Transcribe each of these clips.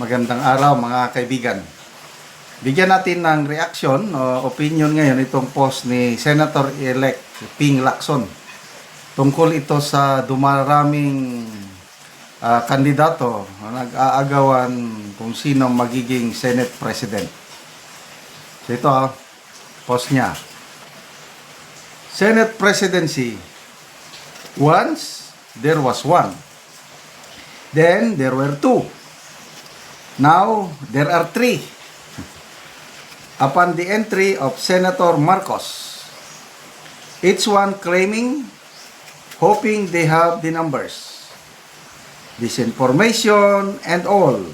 Magandang araw mga kaibigan. Bigyan natin ng reaction o opinion ngayon itong post ni Senator-elect Ping Lacson. Tungkol ito sa dumaraming kandidato na nag-aagawan kung sino magiging Senate President. So ito post niya. Senate Presidency. Once there was one. Then there were two. Now there are three. Upon the entry of Senator Marcos, each one claiming, hoping they have the numbers, disinformation and all.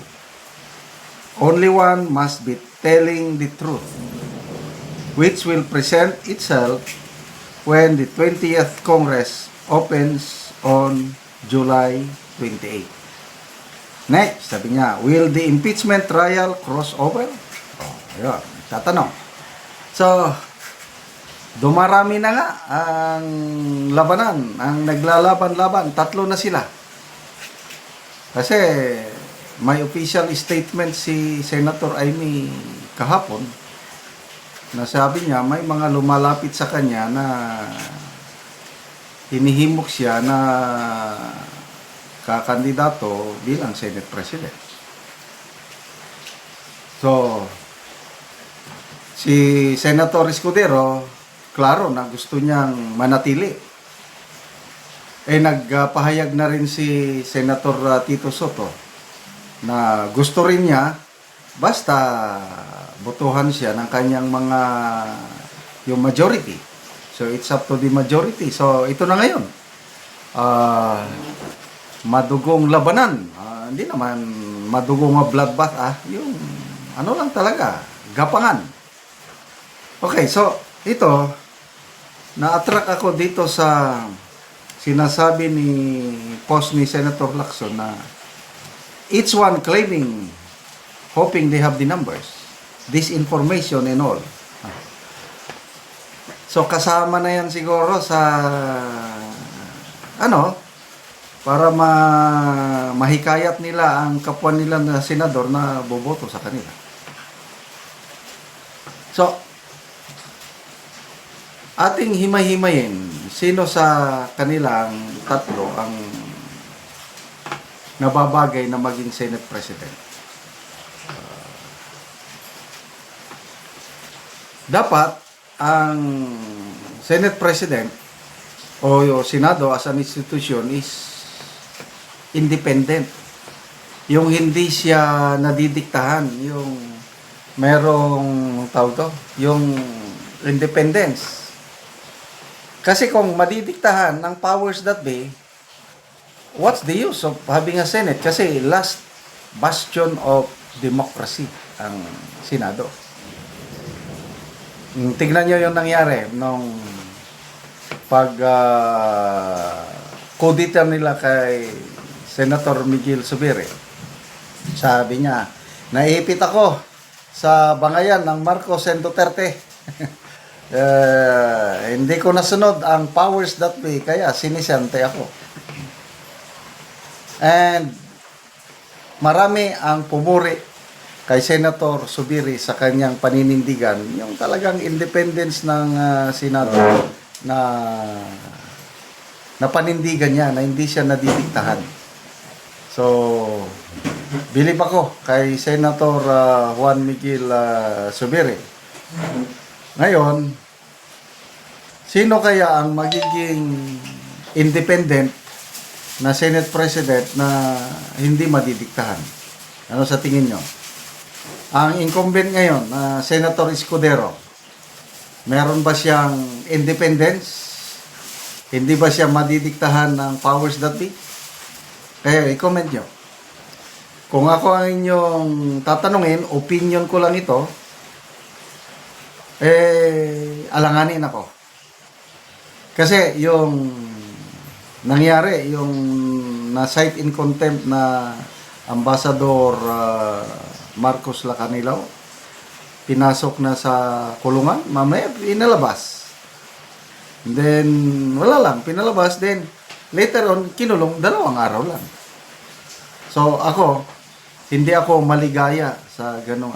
Only one must be telling the truth, which will present itself when the 20th Congress opens on July 28. Next, sabi niya, will the impeachment trial cross over? Ayun, tatanong. So, dumarami na nga ang labanan, ang naglalaban-laban. Tatlo na sila. Kasi may official statement si Senator Amy kahapon na sabi niya may mga lumalapit sa kanya na hinihimok siya na kakandidato bilang Senate President. So, si Senator Escudero, klaro na gusto niyang manatili. Nagpahayag na rin si Senator Tito Soto na gusto rin niya basta botohan siya ng kanyang yung majority. So, it's up to the majority. So, ito na ngayon. Madugong labanan. Hindi naman madugong bloodbath. Yung ano lang talaga, gapangan. Okay, so ito, na-attract ako dito sa sinasabi ni post ni Senator Lacson na each one claiming, hoping they have the numbers, disinformation and all. So kasama na yan siguro sa para mahikayat nila ang kapwa nila na senador na boboto sa kanila. So, ating himay-himayin sino sa kanilang tatlo ang nababagay na maging Senate President. Dapat ang Senate President o yung Senado as an institution is independent. Yung hindi siya nadidiktahan, yung merong yung independence. Kasi kung madidiktahan ng powers that be, what's the use of having a Senate? Kasi last bastion of democracy ang Senado. Tignan nyo yung nangyari nung kudita nila kay Senator Miguel Zubiri. Sabi niya, naipit ako sa bangayan ng Marcos and Duterte. Hindi ko nasunod ang powers that be, kaya sinisente ako. And marami ang pumuri kay Senator Zubiri sa kanyang paninindigan, yung talagang independence ng Senado na panindigan niya, na hindi siya nadidiktahan. So, bilib ako kay Senator Juan Miguel Zubiri. Ngayon, sino kaya ang magiging independent na Senate President na hindi madidiktahan? Ano sa tingin nyo? Ang incumbent ngayon, Senator Escudero, meron ba siyang independence? Hindi ba siya madidiktahan ng powers that be? Kaya i-comment nyo. Kung ako ang inyong tatanungin, opinion ko lang ito, alanganin ako. Kasi yung nangyari, yung na-cite in contempt na Ambassador Marcos Lacanilao, pinasok na sa kulungan, mamaya inalabas. Then, wala lang, pinalabas. Then, later on, kinulong 2 araw lang. So, ako, hindi ako maligaya sa ganong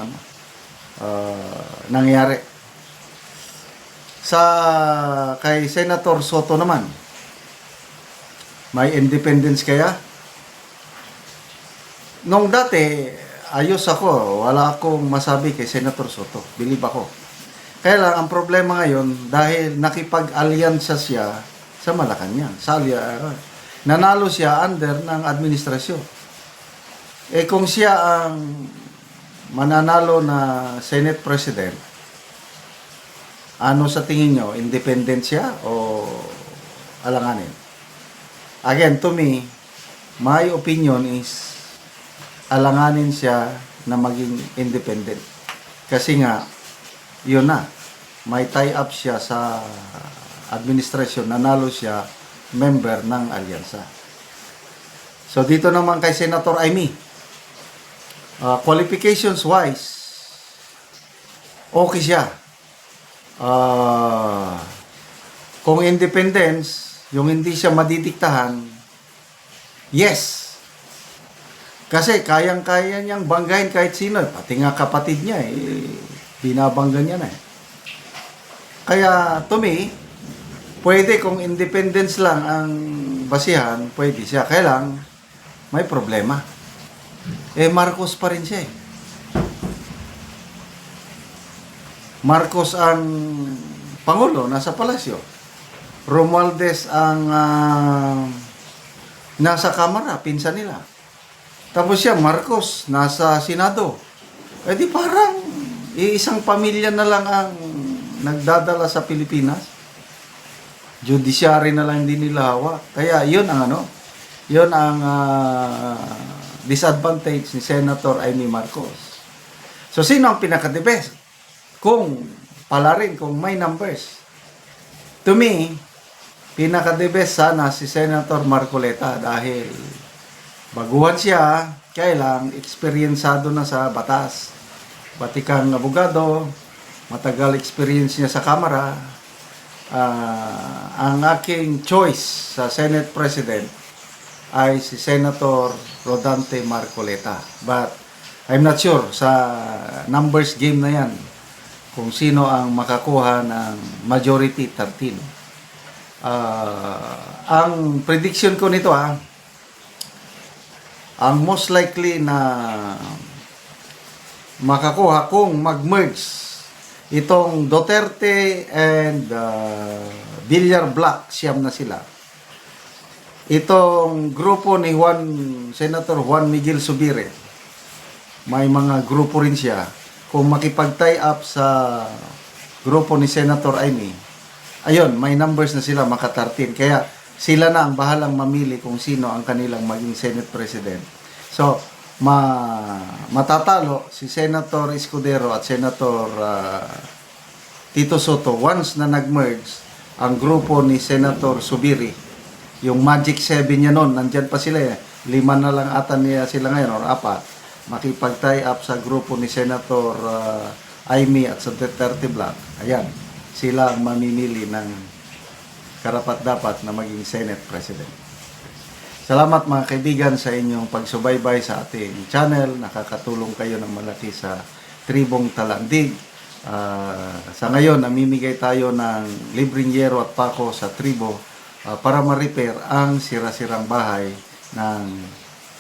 nangyari. Sa kay Senator Soto naman, may independence kaya? Nung dati, ayos ako. Wala akong masabi kay Senator Soto. Believe ako. Kaya lang, ang problema ngayon, dahil nakipag-alyansa siya sa Malacanang. Nanalo siya under ng administrasyon. Eh kung siya ang mananalo na Senate President, ano sa tingin nyo? Independent siya o alanganin? Again, to me, my opinion is alanganin siya na maging independent. Kasi nga, yun na, may tie-up siya sa administrasyon, nanalo siya, member ng alyansa. So, dito naman kay Senator Amy, qualifications wise, okay siya. Kung independence, yung hindi siya madidiktahan, yes. Kasi kayang-kaya niyang banggahin kahit sino. Pati nga kapatid niya, binabangga niya na eh. Kaya, to me, pwede kung independence lang ang basihan, pwede siya. Kaya lang, may problema. Marcos pa rin siya eh. Marcos ang Pangulo, nasa palasyo. Romualdez ang nasa Kamara, pinsan nila. Tapos siya, Marcos, nasa Senado. Eh di parang isang pamilya na lang ang nagdadala sa Pilipinas. Judiciary na lang din nila hawak. Kaya yun ang yun ang disadvantage ni Senator Amy Marcos. So sino ang pinaka-the best? Kung pala rin, kung may numbers. To me, pinaka-the best sana si Senator Marcoleta dahil baguhan siya, kaya lang, eksperyensado na sa batas. Batikang abogado, matagal experience niya sa Kamara. Ang aking choice sa Senate President ay si Senator Rodante Marcoleta. But I'm not sure sa numbers game na yan kung sino ang makakuha ng majority 13. Ang prediction ko nito ang most likely na makakuha kung mag-merge itong Duterte and Villar Black, siyam na sila. Itong grupo ni Senator Juan Miguel Zubiri, may mga grupo rin siya. Kung makipag-tie up sa grupo ni Senator Amy, ayun, may numbers na sila, maka-13. Kaya sila na ang bahalang mamili kung sino ang kanilang maging Senate President. So, matatalo si Senator Escudero at Senator Tito Soto once na nag-merge ang grupo ni Senator Zubiri. Yung Magic 7 niya noon, nandyan pa sila eh. 5 na lang ata niya sila ngayon or 4. Makipag-tie up sa grupo ni Senator Amy at sa Duterte Black. Ayan, sila ang mamimili ng karapat-dapat na maging Senate President. Salamat mga kaibigan sa inyong pagsubaybay sa ating channel. Nakakatulong kayo ng malaki sa Tribong Talandig. Sa ngayon, namimigay tayo ng libreng yero at pako sa tribo para ma-repair ang sira-sirang bahay ng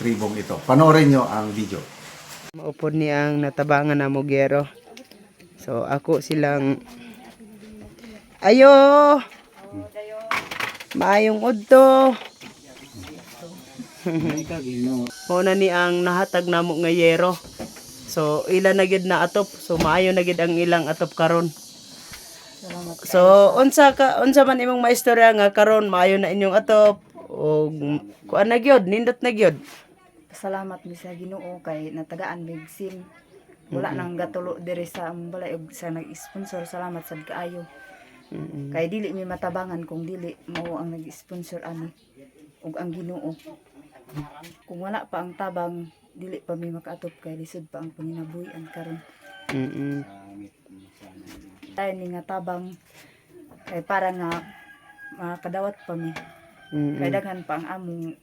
tribong ito. Panoorin nyo ang video. Maupod ni ang natabangan na mugero. So ako silang ayo maayong udto. Muna ni ang nahatag namo nga yero. So ila na gid na atop. So maayo na gid ang ilang atop karon. So unsa man imong maistorya nga karon maayo na inyong atop o kuan na gyud, nindot na gyud. Salamat mi sa Ginoo kay natagaan mig sim. Wala nang gatulo diri sa balay og sa nag-sponsor. Salamat sad kaayo. Kay dili mi matabangan kung dili mao ang nag-sponsor ani ug ang Ginoo. Kung wala pa ang tabang dili pa mi makaatop kay lisod pa ang panginabuhian karon. Ay ni nga tabang kay para nga makadawat pa mi. Kay daghan pa ang among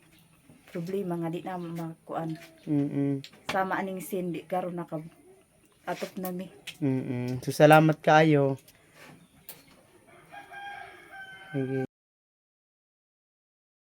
problema nga di na makuan. Sama aning sin di karon naka atop nami. So salamat kaayo. Sige.